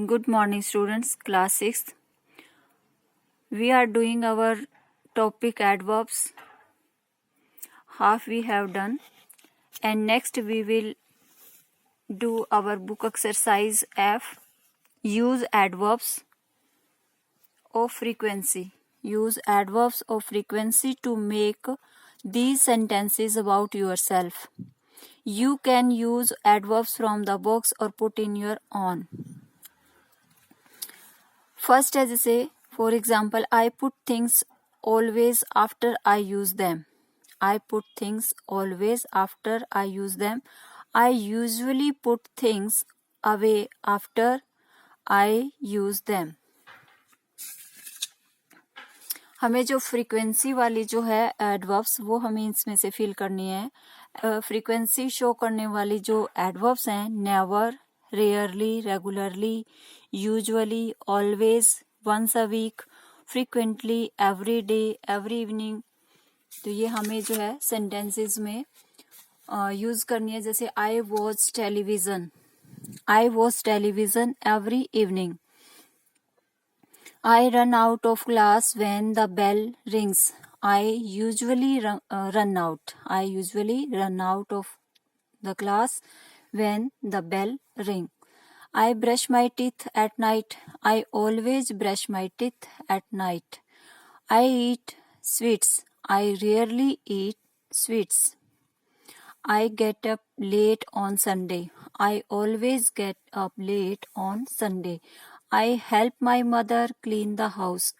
Good morning students, class 6th. We are doing our topic adverbs. Half we have done, and next we will do our book exercise F. Use adverbs of frequency. Use adverbs of frequency to make these sentences about yourself. You can use adverbs from the books or put in your own. First, as I say, for example, I put things always after I use them. I put things always after I use them. I usually put things away after I use them. हमें जो frequency वाली जो है adverbs वो हमें इसमें से fill करनी है. फ्रीक्वेंसी शो करने वाली जो एडवर्ब्स हैं never, rarely, regularly, usually, always, once a week, frequently, every day, every evening. तो ये हमें जो है सेंटेंसेस में यूज करनी है. जैसे I watch television. I watch television every evening. I run out of class when the bell rings. I usually run out. I usually run out of the class when the bell rings. I brush my teeth at night. I always brush my teeth at night. I eat sweets. I rarely eat sweets. I get up late on Sunday. I always get up late on Sunday. I help my mother clean the house.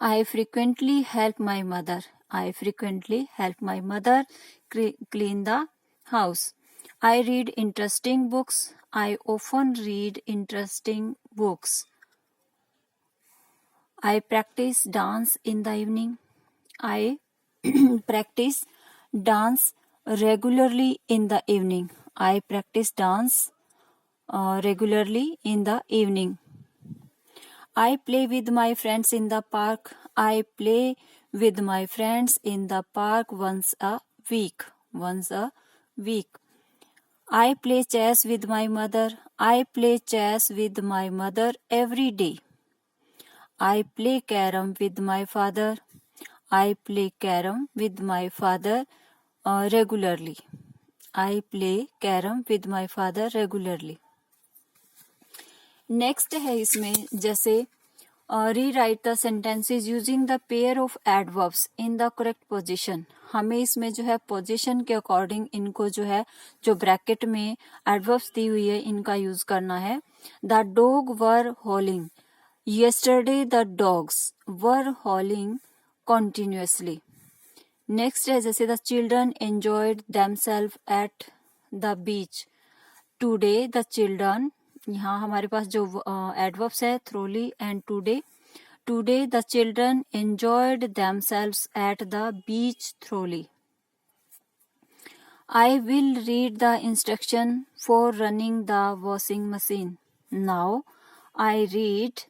I frequently help my mother. I frequently help my mother clean the house. I read interesting books. I often read interesting books. I practice dance in the evening. I practice dance regularly in the evening. I practice dance regularly in the evening. I play with my friends in the park. I play with my friends in the park once a week. Once a week. I play chess with my mother. I play chess with my mother every day. I play carom with my father. I play carom with my father regularly. I play carom with my father regularly. Next है इसमें जैसे rewrite the sentences using the pair of adverbs in the correct position. हमें इसमें जो है position के according इनको जो है जो ब्रैकेट में एडवर्ब्स दी हुई है इनका यूज करना है. The dog were howling. Yesterday the dogs were howling continuously. Next है जैसे the children enjoyed themselves at the beach. Today the children. यहाँ हमारे पास जो एडवर्ब्स है thoroughly and today. Today the children enjoyed themselves at the beach thoroughly. I will read the instruction for running the washing machine. Now I read.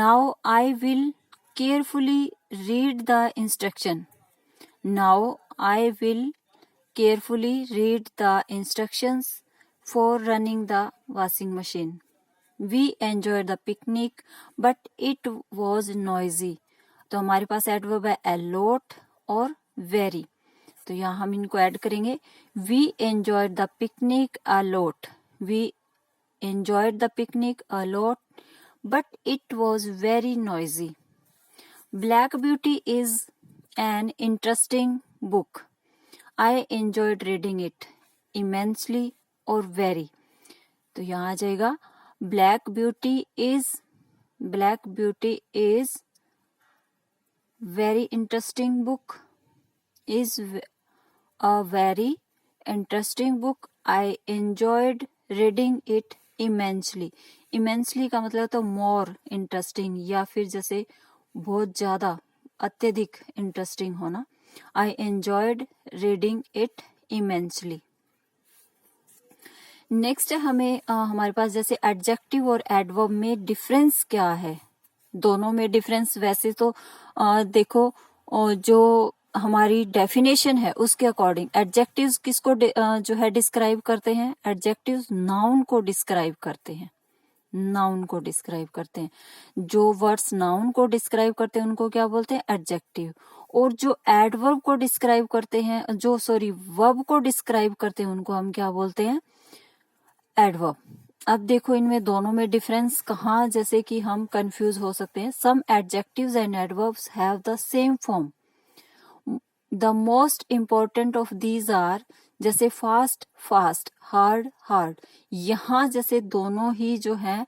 Now I will carefully read the instruction. Now I will carefully read the instructions for running the washing machine. We enjoyed the picnic, but it was noisy. तो हमारे पास adverb है a lot और very. तो यहाँ हम इनको add करेंगे. We enjoyed the picnic a lot. We enjoyed the picnic a lot, but it was very noisy. Black Beauty is an interesting book. I enjoyed reading it immensely और very. तो यहाँ आ जाएगा black beauty is very interesting book. Is a very interesting book. I enjoyed reading it immensely. Immensely का मतलब तो more interesting या फिर जैसे बहुत ज्यादा अत्यधिक इंटरेस्टिंग होना. I enjoyed reading it immensely. Next हमें हमारे पास जैसे एडजेक्टिव और एडवर्ब में डिफरेंस क्या है. दोनों में डिफरेंस वैसे तो देखो जो हमारी डेफिनेशन है उसके अकॉर्डिंग एडजेक्टिव्स किसको जो है डिस्क्राइब करते हैं, एडजेक्टिव्स नाउन को डिस्क्राइब करते हैं, नाउन को डिस्क्राइब करते हैं। जो वर्ड्स नाउन को डिस्क्राइब करते हैं उनको क्या बोलते हैं, एडजेक्टिव। और जो एडवर्ब को डिस्क्राइब करते हैं, जो वर्ब को डिस्क्राइब करते हैं उनको हम क्या बोलते हैं, एडवर्ब। अब देखो इनमें दोनों में डिफरेंस कहाँ जैसे कि हम कंफ्यूज हो सकते हैं। Some adjectives and adverbs have the same form. The most important of these are, जैसे फास्ट फास्ट, हार्ड हार्ड। यहाँ जैसे दोनों ही जो है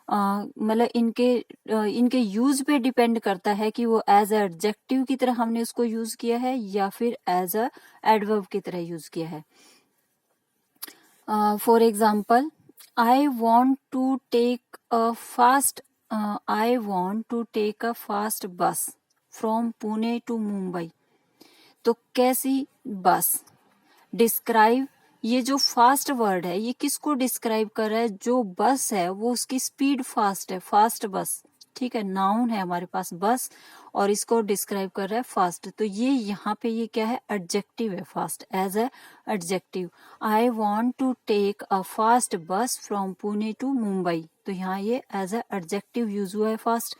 मतलब इनके यूज पे डिपेंड करता है कि वो एज एडजेक्टिव की तरह हमने उसको यूज किया है या फिर एज अ एडवर्ब की तरह यूज किया है। For example, I want to take a fast bus from Pune to Mumbai. तो कैसी बस, डिस्क्राइब, ये जो फास्ट वर्ड है ये किसको डिस्क्राइब कर रहा है, जो बस है वो उसकी स्पीड फास्ट है, फास्ट बस, ठीक है, नाउन है हमारे पास बस और इसको डिस्क्राइब कर रहा है फास्ट। तो ये यहाँ पे ये क्या है, एडजेक्टिव है, fast as a adjective. I want to take a fast bus from Pune to Mumbai, तो यहाँ ये एज ए एडजेक्टिव यूज हुआ है फास्ट।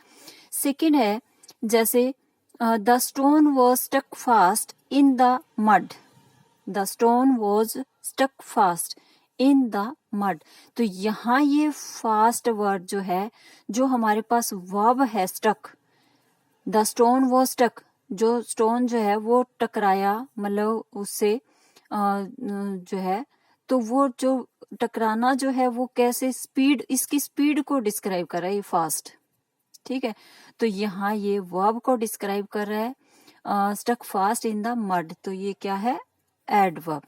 सेकेंड है जैसे the stone was stuck fast in the mud, the stone was stuck fast in the mud. तो यहाँ ये फास्ट वर्ड जो है, जो हमारे पास वर्ब है stuck, the stone was stuck, जो स्टोन जो है वो टकराया, मतलब उससे जो है, तो वो जो टकराना जो है वो कैसे, स्पीड, इसकी स्पीड को डिस्क्राइब कर रहा है ये फास्ट, ठीक है। तो यहाँ ये वर्ब को डिस्क्राइब कर रहा है stuck fast in the mud, तो ये क्या है, एडवर्ब।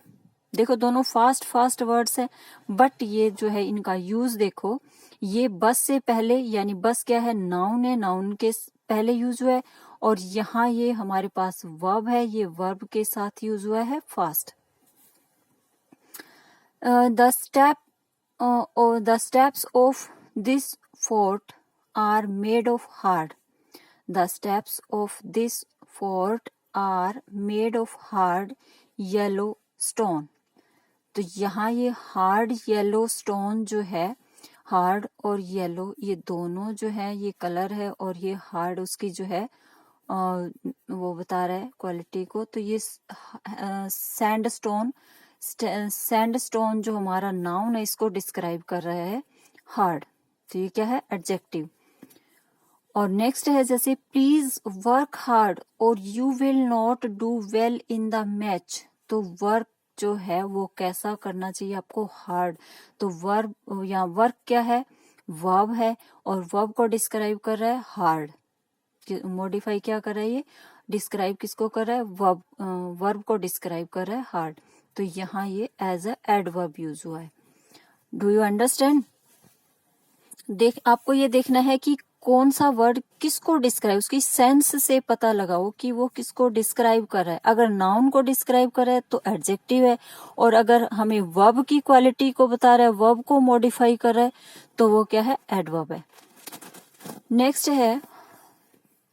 देखो दोनों फास्ट फास्ट वर्ड्स हैं, बट ये जो है इनका यूज देखो, ये बस से पहले, यानी बस क्या है, नाउन है, नाउन के पहले यूज हुआ है, और यहाँ ये हमारे पास वर्ब है, ये वर्ब के साथ यूज हुआ है fast. The steps of this fort are made of hard, the steps of this fort are made of hard yellow stone. तो यहाँ ये हार्ड येलो स्टोन जो है, हार्ड और येलो ये दोनों जो है ये कलर है, और ये हार्ड उसकी जो है वो बता रहा है क्वालिटी को। तो ये सैंडस्टोन जो हमारा नाउन है इसको डिस्क्राइब कर रहा है हार्ड, तो ये क्या है, एडजेक्टिव। और नेक्स्ट है जैसे प्लीज वर्क हार्ड और you will not do well in the match. तो वर्क जो है वो कैसा करना चाहिए आपको, हार्ड। तो वर्ब, यहाँ वर्क क्या है, वर्ब है, और वर्ब को डिस्क्राइब कर रहा है हार्ड, मॉडिफाई क्या कर रहा है, ये डिस्क्राइब किसको कर रहा है, वर्ब को डिस्क्राइब कर रहा है हार्ड। तो यहाँ ये एज अ एडवर्ब यूज हुआ है। Do you understand? आपको ये देखना है कि कौन सा वर्ड किसको डिस्क्राइब, उसकी सेंस से पता लगाओ कि वो किसको डिस्क्राइब कर रहा है। अगर नाउन को डिस्क्राइब कर रहा है तो एडजेक्टिव है, और अगर हमें वर्ब की क्वालिटी को बता रहा है, वर्ब को मॉडिफाई कर रहा है, तो वो क्या है, एडवर्ब है। नेक्स्ट है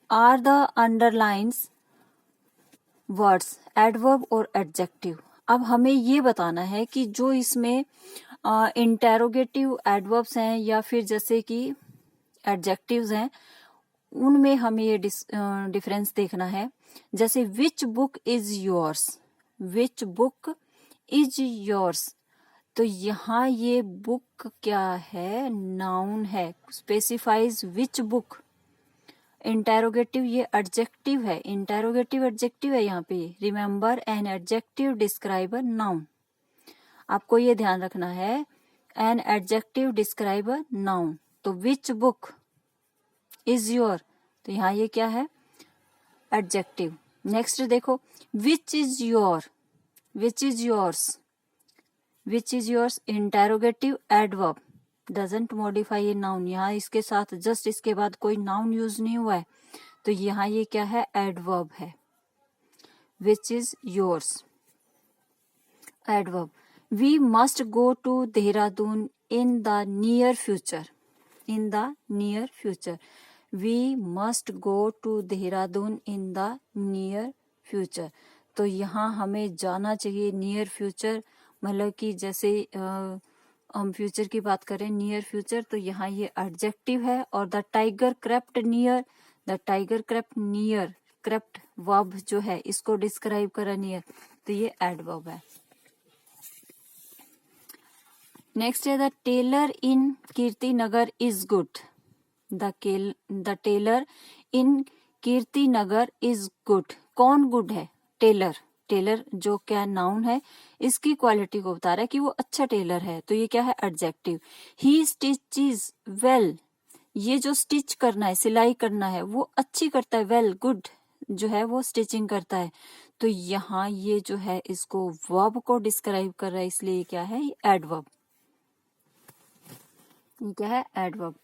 are the underlines words adverb और एडजेक्टिव। अब हमें ये बताना है कि जो इसमें इंटेरोगेटिव एडवर्ब्स हैं या फिर जैसे कि एडजेक्टिव्स हैं, उनमें हमें ये डिफरेंस देखना है। जैसे which book is yours, which book is yours, तो यहाँ ये बुक क्या है, नाउन है, स्पेसिफाइज विच बुक। इंटेरोगेटिव ये एडजेक्टिव है, इंटेरोगेटिव एडजेक्टिव है यहाँ पे। Remember an adjective describe a noun, आपको ये ध्यान रखना है, an adjective describe a noun. तो विच बुक इज योर, तो यहाँ ये क्या है, एडजेक्टिव। नेक्स्ट देखो which is your, which is yours, which is yours interrogative adverb, doesn't modify a noun. यहाँ इसके साथ जस्ट इसके बाद कोई नाउन यूज नहीं हुआ है, तो यहाँ ये क्या है, एडवर्ब है, which is yours, adverb. We must go to Dehradun in the near future, in the near future, we must go to Dehradun in the near future। तो यहाँ हमें जाना चाहिए नियर फ्यूचर, मतलब कि जैसे हम फ्यूचर की बात करें नियर फ्यूचर, तो यहाँ ये एडजेक्टिव है। और the tiger crept near, the tiger crept near, crept verb जो है इसको डिस्क्राइब करा नियर, तो ये एडवर्ब है। नेक्स्ट है the tailor in Kirti Nagar is good, the tailor in Kirti Nagar is good. कौन गुड है? टेलर। टेलर जो क्या नाउन है, इसकी क्वालिटी को बता रहा है कि वो अच्छा टेलर है, तो ये क्या है? एडजेक्टिव। ही स्टिचेस वेल, ये जो स्टिच करना है, सिलाई करना है, वो अच्छी करता है। वेल, गुड जो है वो स्टिचिंग करता है। तो यहाँ ये जो है इसको वर्ब को डिस्क्राइब कर रहा है, इसलिए ये क्या है? एडवर्ब। ये क्या है? एडवर्ब।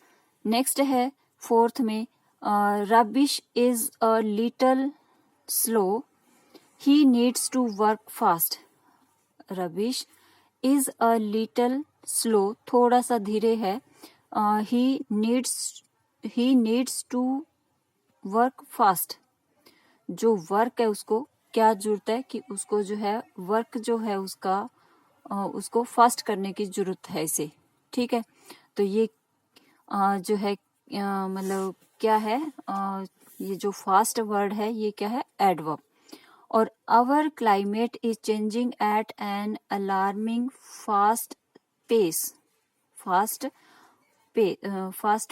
नेक्स्ट है फोर्थ में, rubbish is a little slow, he needs to work fast. Rubbish is a little slow, थोड़ा सा धीरे है। He needs to work fast, जो वर्क है उसको क्या जरूरत है कि उसको जो है वर्क जो है उसका उसको फास्ट करने की जरूरत है इसे, ठीक है। तो ये जो है मतलब क्या है, ये जो फास्ट वर्ड है ये क्या है? एडवर्ब। और our climate is changing at an alarming fast pace, fast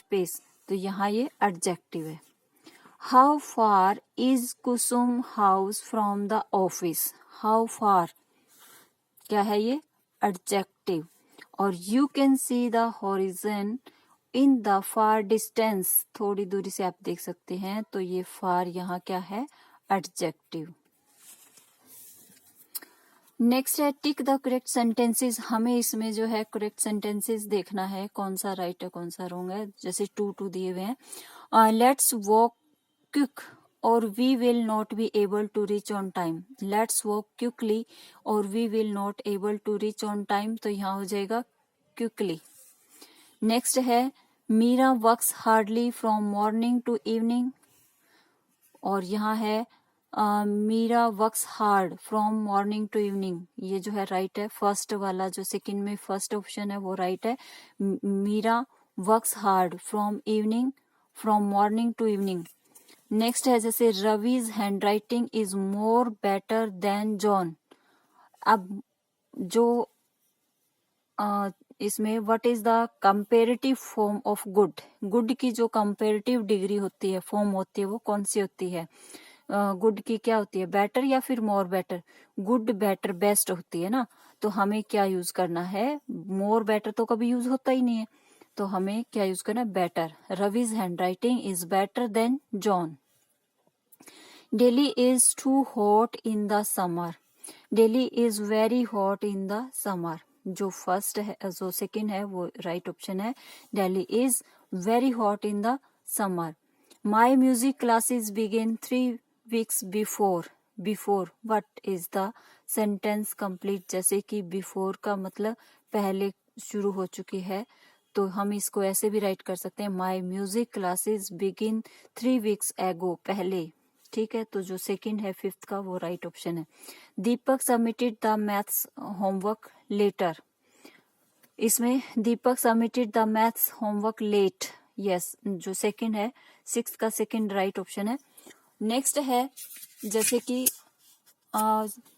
pace, तो यहाँ ये एडजेक्टिव है। How far is Kusum house from the office, how far क्या है? ये एडजेक्टिव। और you can see the horizon in the far distance, थोड़ी दूरी से आप देख सकते हैं, तो ये फार यहाँ क्या है? एडजेक्टिव। नेक्स्ट है टिक द करेक्ट सेंटेंसेस। हमें इसमें जो है करेक्ट सेंटेंसेस देखना है, कौन सा राइट है कौन सा रॉन्ग है। जैसे 2 दिए हुए हैं, लेट्स वॉक क्विक और we will not be able to reach on time. Let's walk quickly और we will not able to reach on time, तो यहाँ हो जाएगा क्विकली। नेक्स्ट है Meera works hardly from morning to evening, और यहाँ है Meera works hard from morning to evening, ये जो है राइट है। फर्स्ट वाला जो सेकंड में फर्स्ट ऑप्शन है वो राइट है। Meera works hard from morning to evening. Next है जैसे Ravi's handwriting is more better than John. अब जो इसमें what is the comparative form of good, good की जो कंपेरेटिव डिग्री होती है, फॉर्म होती है, वो कौन सी होती है? गुड की क्या होती है? बेटर या फिर more better? Good, better, best होती है ना। तो हमें क्या यूज करना है? मोर बेटर तो कभी यूज होता ही नहीं है, तो हमें क्या यूज करना है? Better. Ravi's handwriting is better than John. Delhi is too hot in the summer. Delhi is very hot in the summer. जो फर्स्ट है, जो सेकंड है वो राइट ऑप्शन है। Delhi is very hot in the summer. My music classes begin 3 weeks before. Before what is the sentence complete? जैसे कि before का मतलब पहले शुरू हो चुकी है, तो हम इसको ऐसे भी राइट कर सकते हैं, My music classes begin 3 weeks ago. पहले, ठीक है। तो जो सेकंड है फिफ्थ का वो राइट ऑप्शन है। Deepak submitted the maths homework later, इसमें Deepak submitted the maths homework late, yes, जो सेकंड है सिक्स का सेकंड राइट ऑप्शन है। नेक्स्ट है जैसे कि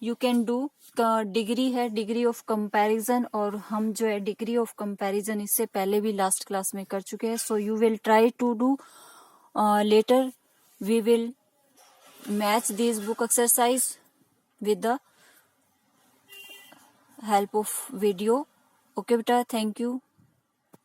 यू कैन डू, डिग्री है, डिग्री ऑफ कंपैरिजन, और हम जो है डिग्री ऑफ कंपैरिजन इससे पहले भी लास्ट क्लास में कर चुके हैं। So you will try to do later, we will match these book exercise with the help of video. Okay beta, thank you.